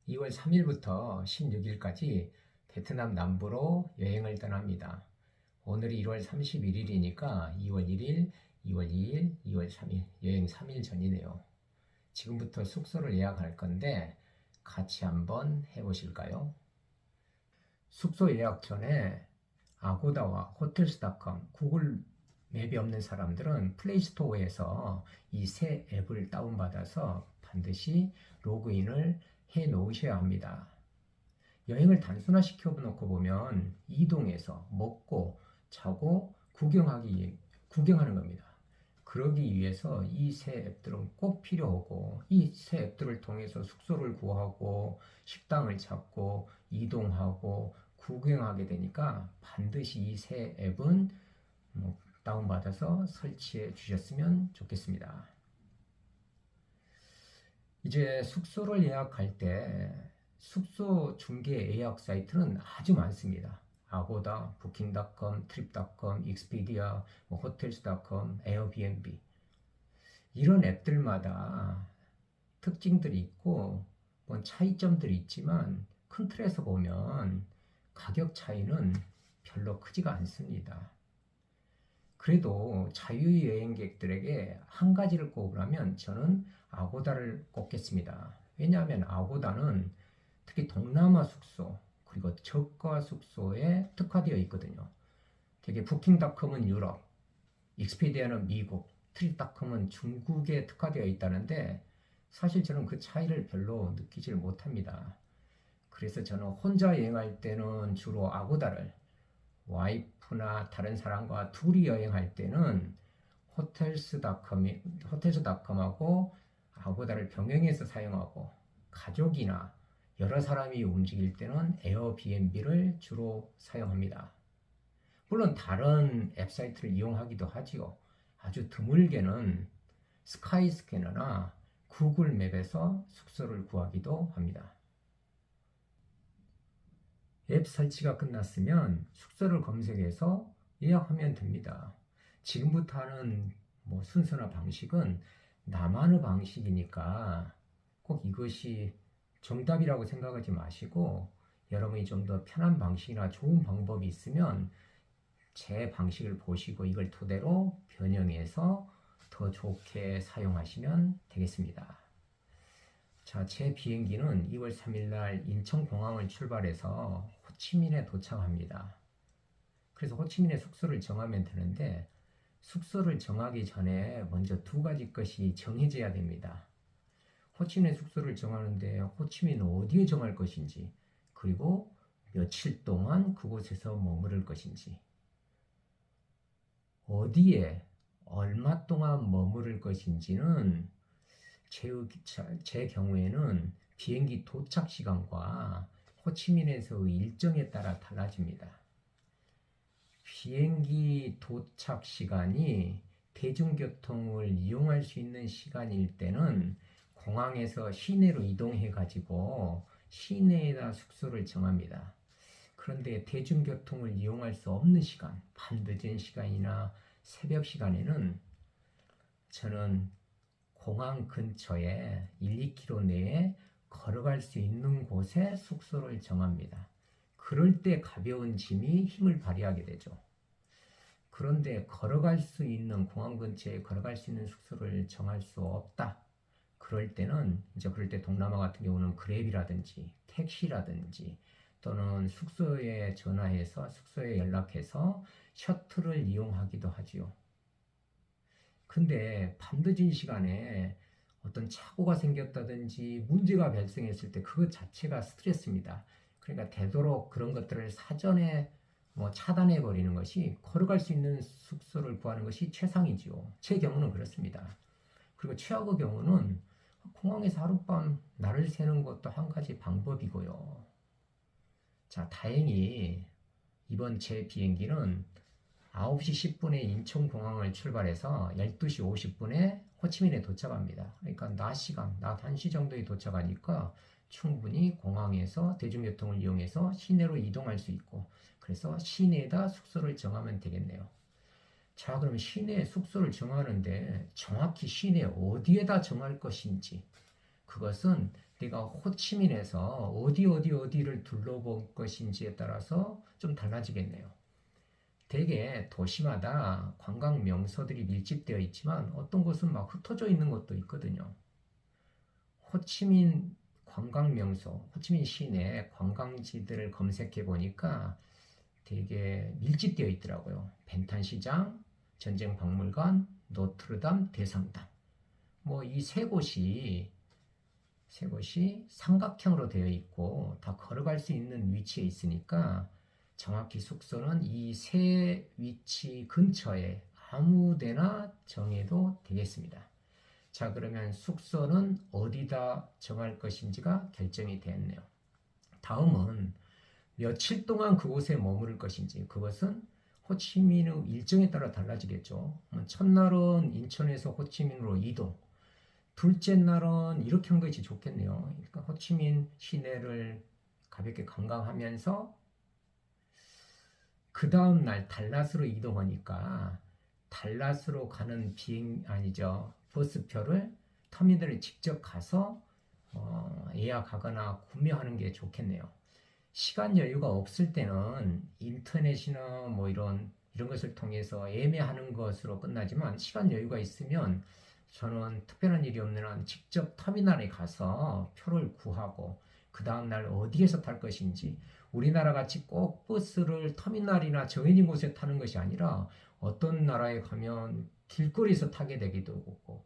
2월 3일부터 16일까지 베트남 남부로 여행을 떠납니다. 오늘이 1월 31일이니까 2월 1일, 2월 2일, 2월 3일, 여행 3일 전이네요. 지금부터 숙소를 예약할 건데 같이 한번 해보실까요? 숙소 예약 전에 아고다와 호텔스닷컴, 구글 맵이 없는 사람들은 플레이스토어에서 이 새 앱을 다운받아서 반드시 로그인을 해 놓으셔야 합니다. 여행을 단순화시켜 놓고 보면 이동해서 먹고 자고 구경하는 겁니다. 그러기 위해서 이 새 앱들은 꼭 필요하고, 이 새 앱들을 통해서 숙소를 구하고 식당을 찾고 이동하고 구경하게 되니까 반드시 이 새 앱은 다운받아서 설치해 주셨으면 좋겠습니다. 이제 숙소를 예약할 때 숙소 중개 예약 사이트는 아주 많습니다. 아고다, 부킹닷컴, 트립닷컴, 익스피디아, 호텔스닷컴, 에어비앤비, 이런 앱들마다 특징들이 있고 차이점들이 있지만 큰 틀에서 보면 가격 차이는 별로 크지가 않습니다. 그래도 자유여행객들에게 한 가지를 꼽으라면 저는 아고다를 꼽겠습니다. 왜냐하면 아고다는 특히 동남아 숙소 그리고 저가 숙소에 특화되어 있거든요. 되게 부킹닷컴은 유럽, 익스피디아는 미국, 트립닷컴은 중국에 특화되어 있다는데 사실 저는 그 차이를 별로 느끼질 못합니다. 그래서 저는 혼자 여행할 때는 주로 아고다를, 와이프나 다른 사람과 둘이 여행할 때는 호텔스닷컴하고 아고다를 병행해서 사용하고, 가족이나 여러 사람이 움직일 때는 에어비앤비를 주로 사용합니다. 물론 다른 앱사이트를 이용하기도 하지요. 아주 드물게는 스카이스캐너나 구글 맵에서 숙소를 구하기도 합니다. 앱 설치가 끝났으면 숙소를 검색해서 예약하면 됩니다. 지금부터 하는 순서나 방식은 나만의 방식이니까 꼭 이것이 정답이라고 생각하지 마시고, 여러분이 좀 더 편한 방식이나 좋은 방법이 있으면 제 방식을 보시고 이걸 토대로 변형해서 더 좋게 사용하시면 되겠습니다. 자, 제 비행기는 2월 3일 날 인천공항을 출발해서 호치민에 도착합니다. 그래서 호치민에 숙소를 정하면 되는데, 숙소를 정하기 전에 먼저 두 가지 것이 정해져야 됩니다. 호치민에 숙소를 정하는데 호치민 어디에 정할 것인지, 그리고 며칠 동안 그곳에서 머무를 것인지, 어디에 얼마 동안 머무를 것인지는 제 경우에는 비행기 도착 시간과 호치민에서의 일정에 따라 달라집니다. 비행기 도착 시간이 대중교통을 이용할 수 있는 시간일 때는 공항에서 시내로 이동해 가지고 시내에다 숙소를 정합니다. 그런데 대중교통을 이용할 수 없는 시간, 밤늦은 시간이나 새벽 시간에는 저는 공항 근처에 1, 2km 내에 걸어갈 수 있는 곳에 숙소를 정합니다. 그럴 때 가벼운 짐이 힘을 발휘하게 되죠. 그런데 공항 근처에 걸어갈 수 있는 숙소를 정할 수 없다. 그럴 때 동남아 같은 경우는 그랩이라든지 택시라든지 또는 숙소에 전화해서 숙소에 연락해서 셔틀을 이용하기도 하지요. 근데 밤늦은 시간에 어떤 사고가 생겼다든지 문제가 발생했을 때 그것 자체가 스트레스입니다. 그러니까 되도록 그런 것들을 사전에 차단해 버리는 것이, 걸어갈 수 있는 숙소를 구하는 것이 최상이지요. 제 경우는 그렇습니다. 그리고 최악의 경우는 공항에서 하룻밤 날을 새는 것도 한 가지 방법이고요. 자, 다행히 이번 제 비행기는 9시 10분에 인천공항을 출발해서 12시 50분에 호치민에 도착합니다. 그러니까 낮 1시 정도에 도착하니까 충분히 공항에서 대중교통을 이용해서 시내로 이동할 수 있고, 그래서 시내에다 숙소를 정하면 되겠네요. 자, 그러면 시내에 숙소를 정하는데 정확히 시내 어디에다 정할 것인지, 그것은 내가 호치민에서 어디를 둘러볼 것인지에 따라서 좀 달라지겠네요. 대개 도시마다 관광 명소들이 밀집되어 있지만 어떤 곳은 막 흩어져 있는 곳도 있거든요. 호치민 관광 명소, 호치민 시내 관광지들을 검색해 보니까 되게 밀집되어 있더라고요. 벤탄시장, 전쟁박물관, 노트르담, 대성당. 뭐 이 세 곳이 삼각형으로 되어 있고 다 걸어갈 수 있는 위치에 있으니까 정확히 숙소는 이 세 위치 근처에 아무 데나 정해도 되겠습니다. 자, 그러면 숙소는 어디다 정할 것인지가 결정이 됐네요. 다음은 며칠 동안 그곳에 머무를 것인지, 그것은 호치민의 일정에 따라 달라지겠죠. 첫날은 인천에서 호치민으로 이동, 둘째 날은 이렇게 한 것이 좋겠네요. 그러니까 호치민 시내를 가볍게 관광하면서 그 다음 날 달랏으로 이동하니까 달랏으로 가는 버스표를 터미널에 직접 가서 예약하거나 구매하는 게 좋겠네요. 시간 여유가 없을 때는 인터넷이나 뭐 이런 것을 통해서 예매하는 것으로 끝나지만, 시간 여유가 있으면 저는 특별한 일이 없는 한 직접 터미널에 가서 표를 구하고 그 다음날 어디에서 탈 것인지, 우리나라 같이 꼭 버스를 터미널이나 정해진 곳에 타는 것이 아니라 어떤 나라에 가면 길거리에서 타게 되기도 하고,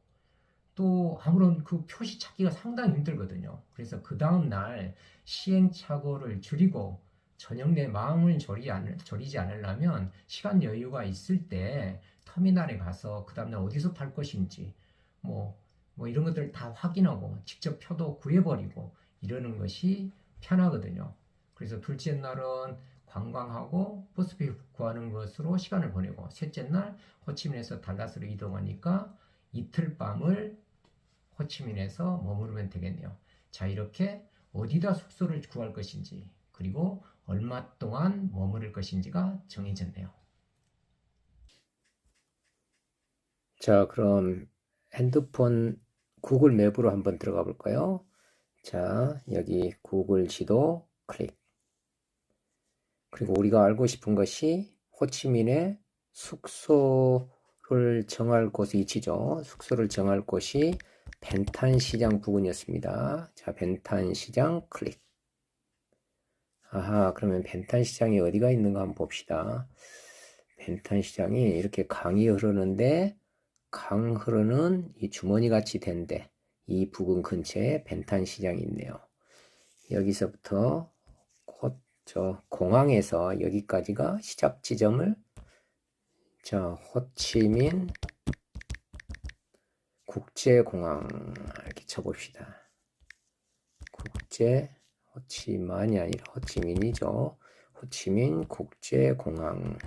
또 아무런 그 표시 찾기가 상당히 힘들거든요. 그래서 그 다음날 시행착오를 줄이고 저녁 내 마음을 졸이지 않으려면 시간 여유가 있을 때 터미널에 가서 그 다음날 어디서 탈 것인지 뭐, 이런 것들 다 확인하고 직접 표도 구해버리고 이러는 것이 편하거든요. 그래서 둘째 날은 관광하고 버스표 구하는 것으로 시간을 보내고, 셋째 날 호치민에서 달랏으로 이동하니까 이틀 밤을 호치민에서 머무르면 되겠네요. 자, 이렇게 어디다 숙소를 구할 것인지, 그리고 얼마 동안 머무를 것인지가 정해졌네요. 자, 그럼 핸드폰 구글 맵으로 한번 들어가 볼까요? 자, 여기 구글 지도 클릭. 그리고 우리가 알고 싶은 것이 호치민의 숙소를 정할 곳 위치죠. 숙소를 정할 곳이 벤탄시장 부근이었습니다. 자, 벤탄시장 클릭. 아하, 그러면 벤탄시장이 어디가 있는가 한번 봅시다. 벤탄시장이 이렇게 강이 흐르는데, 강 흐르는 이 주머니 같이 된데, 이 부근 근처에 벤탄시장이 있네요. 여기서부터 곧 저 공항에서 여기까지가 시작 지점을, 자, 호치민 국제공항 이렇게 쳐봅시다. 호치만이 아니라 호치민이죠. 호치민 국제공항.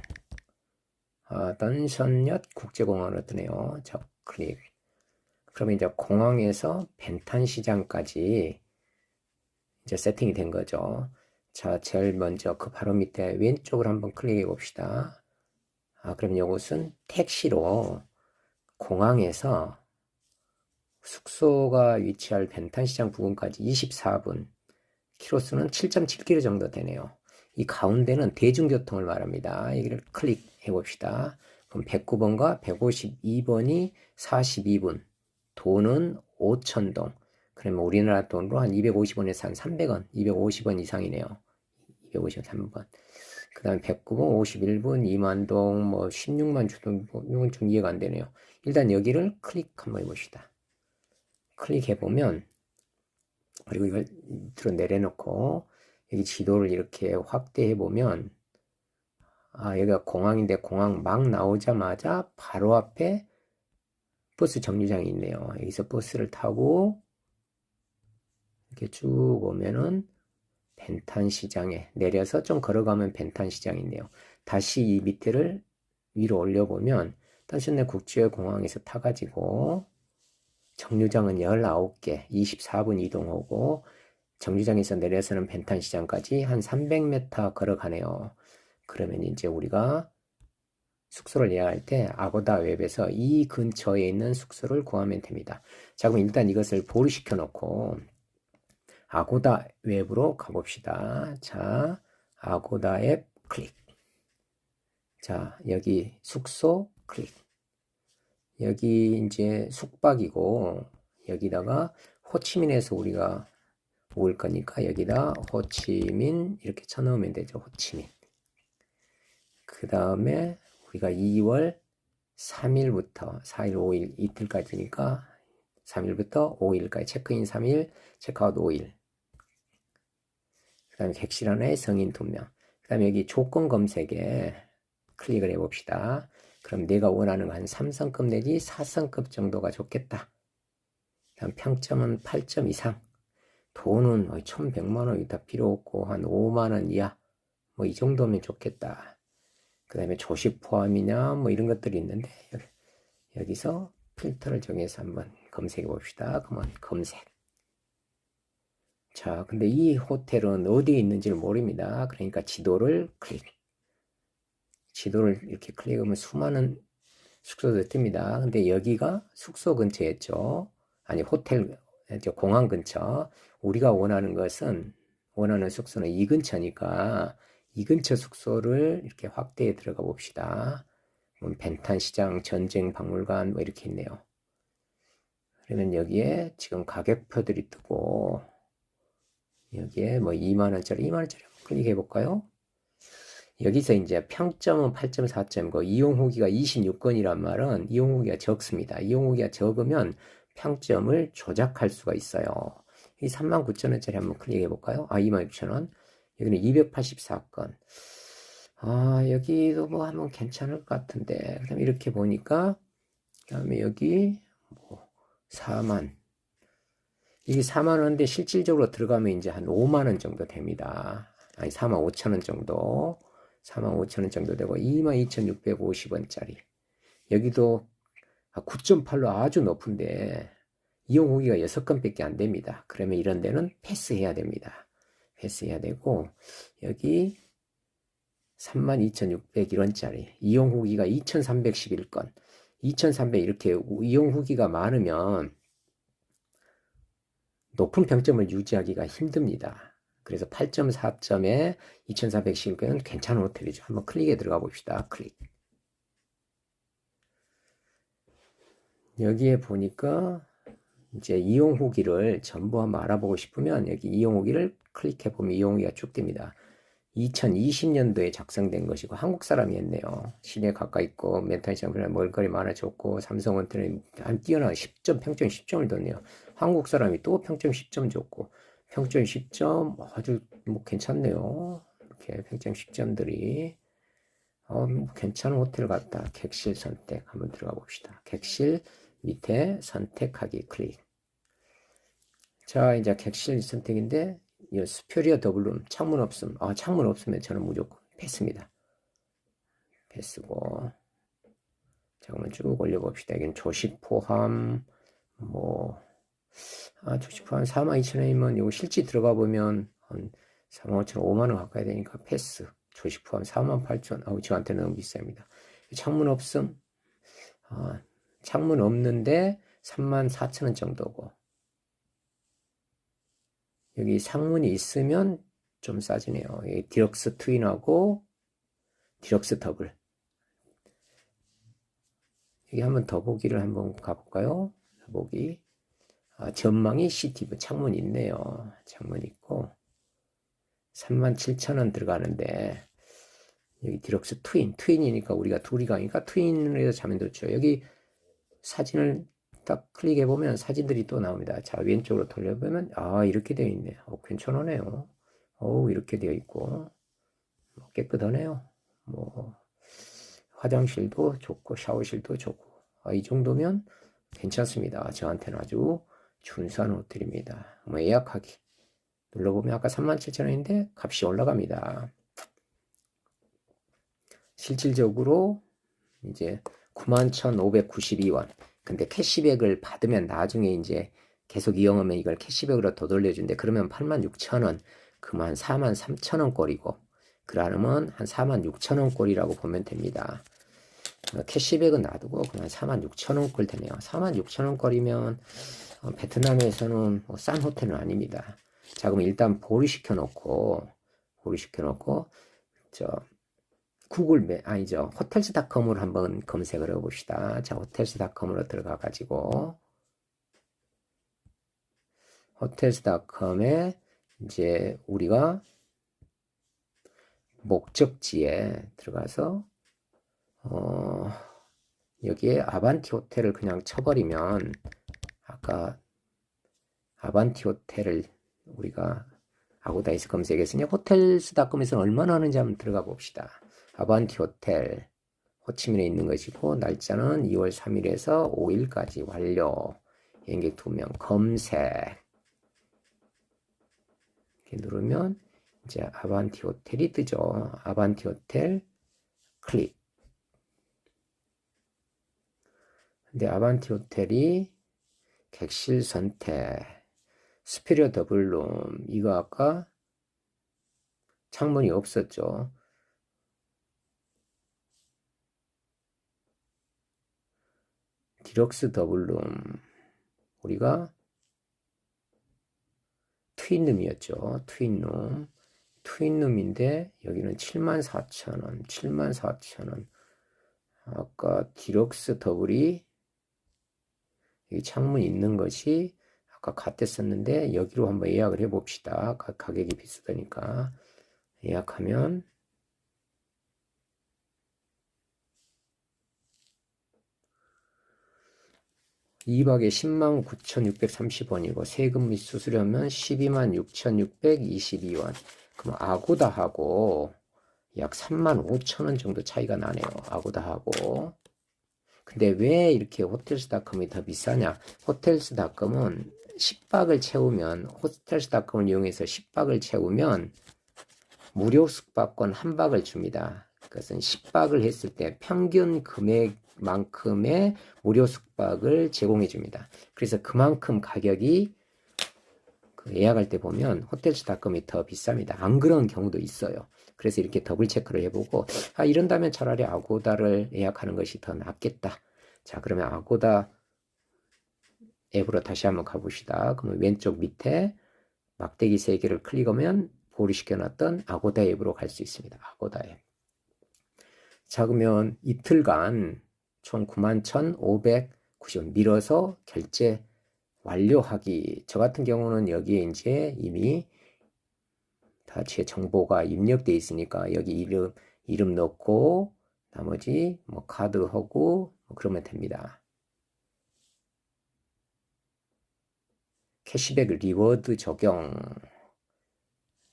던션엿 국제공항으로 뜨네요. 자, 클릭. 그러면 이제 공항에서 벤탄시장까지 이제 세팅이 된 거죠. 자, 제일 먼저 그 바로 밑에 왼쪽을 한번 클릭해 봅시다. 그럼 이것은 택시로 공항에서 숙소가 위치할 벤탄시장 부근까지 24분, 키로수는 7.7km 정도 되네요. 이 가운데는 대중교통을 말합니다. 여기를 클릭해 봅시다. 그럼 109번과 152번이 42분, 돈은 5,000동. 그러면 우리나라 돈으로 한 250원에서 한 300원, 250원 이상이네요. 250원 3번. 그 다음에 109번, 51분, 2만동, 뭐 16만 주동, 이건 좀 이해가 안 되네요. 일단 여기를 클릭 한번 해봅시다. 클릭해보면, 그리고 이걸 밑으로 내려놓고, 여기 지도를 이렇게 확대해보면, 여기가 공항인데 공항 막 나오자마자 바로 앞에 버스 정류장이 있네요. 여기서 버스를 타고, 이렇게 쭉 오면은 벤탄시장에 내려서 좀 걸어가면 벤탄시장이 있네요. 다시 이 밑에를 위로 올려보면 던션네 국제공항에서 타가지고 정류장은 19개, 24분 이동하고 정류장에서 내려서는 벤탄시장까지 한 300m 걸어가네요. 그러면 이제 우리가 숙소를 예약할 때 아고다 웹에서 이 근처에 있는 숙소를 구하면 됩니다. 자, 그럼 일단 이것을 보류시켜 놓고 아고다 웹으로 가봅시다. 자, 아고다 앱 클릭. 자, 여기 숙소 클릭. 여기 이제 숙박이고, 여기다가 호치민에서 우리가 올 거니까 여기다 호치민 이렇게 쳐넣으면 되죠. 호치민. 그 다음에 우리가 2월 3일부터 4일, 5일 이틀까지니까 3일부터 5일까지 체크인 3일, 체크아웃 5일. 그 다음에 객실 하나에 성인 2명. 그 다음에 여기 조건 검색에 클릭을 해봅시다. 그럼 내가 원하는 건 한 3성급 내지 4성급 정도가 좋겠다. 다음 평점은 8점 이상. 돈은 1,100만 원이 다 필요 없고 한 5만 원 이하. 뭐 이 정도면 좋겠다. 그 다음에 조식 포함이냐 뭐 이런 것들이 있는데 여기서 필터를 정해서 한번 검색해 봅시다. 그러면 검색. 자, 근데 이 호텔은 어디에 있는지를 모릅니다. 그러니까 지도를 클릭. 지도를 이렇게 클릭하면 수많은 숙소들 뜹니다. 근데 여기가 숙소 근처였죠. 아니, 호텔, 공항 근처. 우리가 원하는 숙소는 이 근처니까 이 근처 숙소를 이렇게 확대해 들어가 봅시다. 벤탄시장, 전쟁박물관 뭐 이렇게 있네요. 그러면 여기에 지금 가격표들이 뜨고 여기에 뭐 2만원짜리 한번 클릭해 볼까요? 여기서 이제 평점은 8.4점이고 이용 후기가 26건이란 말은 이용 후기가 적습니다. 이용 후기가 적으면 평점을 조작할 수가 있어요. 이 39,000원짜리 한번 클릭해 볼까요? 26,000원. 여기는 284건. 여기도 뭐 한번 괜찮을 것 같은데. 그다음에 이렇게 보니까 그다음에 여기 뭐 4만. 이게 4만 원인데 실질적으로 들어가면 이제 한 5만 원 정도 됩니다. 아니 4만 5천 원 정도. 4만 5천 원 정도 되고 22,650원짜리. 여기도 9.8로 아주 높은데 이용 후기가 6건밖에 안 됩니다. 그러면 이런 데는 패스해야 됩니다. 패스해야 되고 여기 32,601원짜리 이용 후기가 2,311건 2,300 이렇게 이용 후기가 많으면 높은 평점을 유지하기가 힘듭니다. 그래서 8.4점에 2,411건은 괜찮은 호텔이죠. 한번 클릭에 들어가 봅시다. 클릭. 여기에 보니까 이제 이용 후기를 전부 한번 알아보고 싶으면 여기 이용 후기를 클릭해 보면 이용 후기가 쭉 뜹니다. 2020년도에 작성된 것이고 한국 사람이 했네요. 시내에 가까이 있고 멘탈시장보다 멀거리 많아졌고 삼성원태는 한 뛰어난 10점 평점 10점을 뒀네요. 한국 사람이 또 평점 10점 줬고 평점 10점 아주 뭐 괜찮네요. 이렇게 평점 10점들이 뭐 괜찮은 호텔 같다. 객실 선택 한번 들어가 봅시다. 객실 밑에 선택하기 클릭. 자, 이제 객실 선택인데 이 스퓨리어 더블룸 창문 없음. 창문 없으면 저는 무조건 패스입니다. 패스고. 자, 그러면 쭉 올려봅시다. 여기는 조식 포함 조식 포함 42,000원이면 이거 실제 들어가 보면 한 45,000원, 5만원 가까이 되니까 패스. 조식 포함 48,000원. 저한테 너무 비쌉니다. 창문 없음. 창문 없는데 34,000원 정도고. 여기 상문이 있으면 좀 싸지네요. 여기 디럭스 트윈하고 디럭스 더블. 여기 한번 더보기를 한번 가볼까요? 더보기. 전망이 시티브 창문 있네요. 창문 있고 37,000원 들어가는데 여기 디럭스 트윈이니까 우리가 둘이 가니까 트윈으로 해서 자면 좋죠. 여기 사진을 딱 클릭해 보면 사진들이 또 나옵니다. 자, 왼쪽으로 돌려보면 이렇게 되어 있네요. 괜찮으네요. 이렇게 되어 있고 깨끗하네요. 화장실도 좋고 샤워실도 좋고 이 정도면 괜찮습니다. 저한테는 아주 준수한 호텔입니다. 예약하기 눌러보면 아까 37,000원인데 값이 올라갑니다. 실질적으로 이제 91,592원. 근데 캐시백을 받으면 나중에 이제 계속 이용하면 이걸 캐시백으로 더 돌려준대. 그러면 86,000원, 그만 43,000원 꼴이고, 그러면 한 46,000원 꼴이라고 보면 됩니다. 캐시백은 놔두고 그만 46,000원 꼴 되네요. 46,000원 꼴이면 베트남에서는 싼 호텔은 아닙니다. 자, 그럼 일단 보류 시켜놓고 저 호텔스닷컴으로 한번 검색을 해봅시다. 자, 호텔스닷컴으로 들어가가지고 호텔스닷컴에 이제 우리가 목적지에 들어가서 여기에 아반티 호텔을 그냥 쳐버리면 아까 아반티 호텔을 우리가 아고다에서 검색했으니 호텔스닷컴에서는 얼마나 하는지 한번 들어가 봅시다. 아반티 호텔 호치민에 있는 것이고 날짜는 2월 3일에서 5일까지 완료. 여행객 2명 검색 이렇게 누르면 이제 아반티 호텔이 뜨죠. 아반티 호텔 클릭. 근데 아반티 호텔이 객실 선택 스피리어 더블룸 이거 아까 창문이 없었죠. 디럭스 더블룸 우리가 트윈룸이었죠. 트윈룸인데 여기는 74,000원 아까 디럭스 더블이 여기 창문 있는 것이 아까 같았었는데 여기로 한번 예약을 해 봅시다. 가격이 비싸니까 예약하면 2박에 109,630원이고 세금 및 수수료면 126,622원. 그럼 아고다하고 약 35,000원 정도 차이가 나네요. 아고다하고. 근데 왜 이렇게 호텔스닷컴이 더 비싸냐? 호텔스닷컴은 10박을 채우면 호텔스닷컴을 이용해서 10박을 채우면 무료 숙박권 1박을 줍니다. 그것은 10박을 했을 때 평균 금액만큼의 무료 숙박을 제공해 줍니다. 그래서 그만큼 가격이 예약할 때 보면 호텔스닷컴이 더 비쌉니다. 안 그런 경우도 있어요. 그래서 이렇게 더블 체크를 해보고 이런다면 차라리 아고다를 예약하는 것이 더 낫겠다. 자, 그러면 아고다 앱으로 다시 한번 가봅시다. 그러면 왼쪽 밑에 막대기 3개를 클릭하면 보류시켜놨던 아고다 앱으로 갈 수 있습니다. 아고다 앱. 자, 그러면 이틀간 총 91,590원 밀어서 결제 완료하기. 저 같은 경우는 여기에 이제 이미 다 제 정보가 입력되어 있으니까 여기 이름 넣고 나머지 뭐 카드하고 뭐 그러면 됩니다. 캐시백 리워드 적용.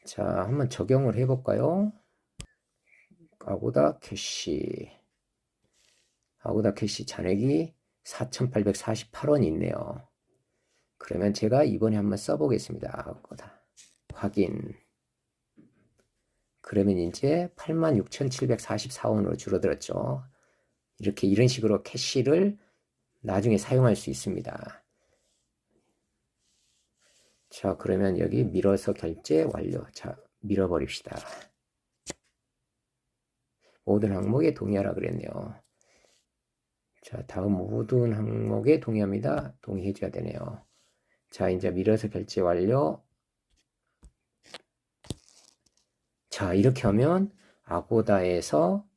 자, 한번 적용을 해볼까요? 아고다 캐시 잔액이 4,848원이 있네요. 그러면 제가 이번에 한번 써보겠습니다. 아고다 확인. 그러면 이제 86,744원으로 줄어들었죠. 이런 식으로 캐시를 나중에 사용할 수 있습니다. 자, 그러면 여기 밀어서 결제 완료. 자, 밀어버립시다. 모든 항목에 동의하라 그랬네요. 자, 다음 모든 항목에 동의합니다. 동의해줘야 되네요. 자, 이제 밀어서 결제 완료. 자, 이렇게 하면 아고다에서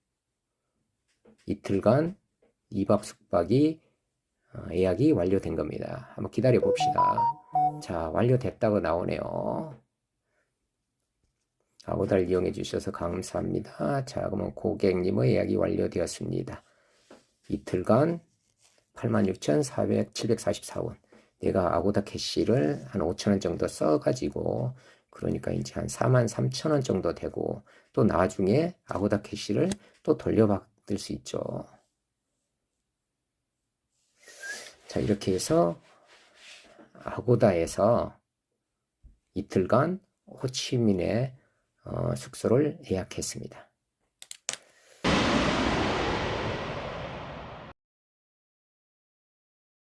이틀간 2박 숙박이 예약이 완료된 겁니다. 한번 기다려 봅시다. 자, 완료됐다고 나오네요. 아고다를 이용해 주셔서 감사합니다. 자, 그러면 고객님의 예약이 완료되었습니다. 이틀간 86,744원. 내가 아고다 캐시를 한 5,000원 정도 써가지고 그러니까 이제 한 43,000원 정도 되고 또 나중에 아고다 캐시를 또 돌려받을 수 있죠. 자, 이렇게 해서 아고다에서 이틀간 호치민의 숙소를 예약했습니다.